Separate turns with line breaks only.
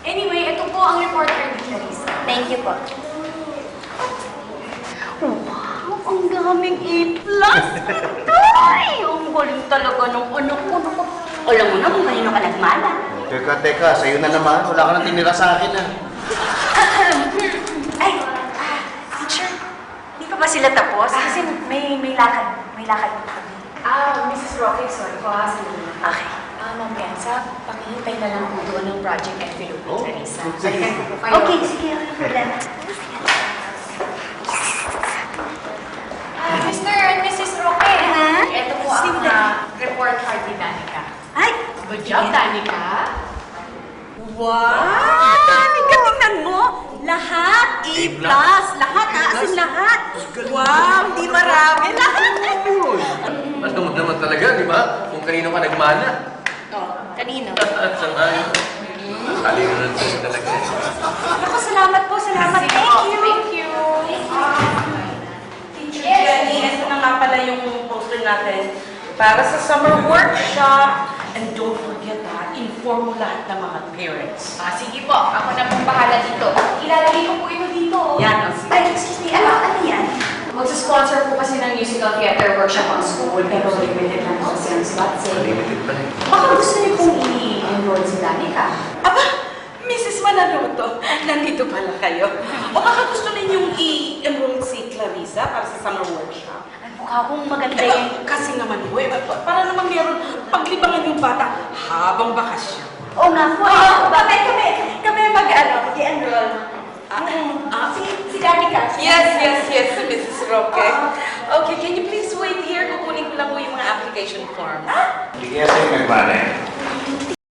Anyway, ito po ang reporter ni Clarissa.
Thank you po.
Wow, ang daming A+. Ay, ang galing talaga ng anak ko. Alam mo na kung kanino ka nagmana.
Teka, sa'yo na naman. Wala ka nang tinira sa akin, ah.
Ay, teacher, hindi pa ba sila tapos? Kasi may lakad. May lakad pa kami.
Mrs. Roque, sorry po ha, sandali lang.
Okay.
Ma'am Kenza, pakihintay na lang po doon ng project envelope ni Clarissa.
sige.
Balikan ko po kayo.
Okay, sige, walang problema.
Mr. and Mrs. Roque, ito po ang report card ni Danica.
Ay!
Good job, Danica.
Wow! Danica, tingnan mo! Lahat! A+! Lahat, as in lahat! Wow! Di marami! Lahat!
Alam mo naman talaga, di ba? Kung kanino ka nagmana.
Kanino?
Sangayon. Halina na talaga.
Naku, salamat po, salamat. Thank you!
Thank you.
Teacher Jenny, ito na nga pala yung poster natin para sa summer workshop. And don't forget inform mo lahat ng mga parents.
Sige po, ako na pong bahala dito. Ilalagay ko po ito dito.
Yan, sige.
Ay, excuse me, ano yan?
Magsa-sponsor po kasi ng musical theater workshop ang school, pero limited lang po kasi ang slots eh.
Limited pa rin.
Baka gusto niyo pong i-enroll si Danica.
Aba, Mrs. Manaluto, nandito pala kayo. O baka gusto ninyong i-enroll si Clarissa para sa summer workshop?
Mukha kong maganda yan.
Kasi naman po, para naman meron paglibangan yung bata habang bakasyon.
Oo nga po. Kami mag-enroll. Si Danica.
Yes, Mrs. Roque. Okay, can you please wait here? Kukunin ko lang po yung mga application forms.
Hindi kaya sa'yo nagmana, eh.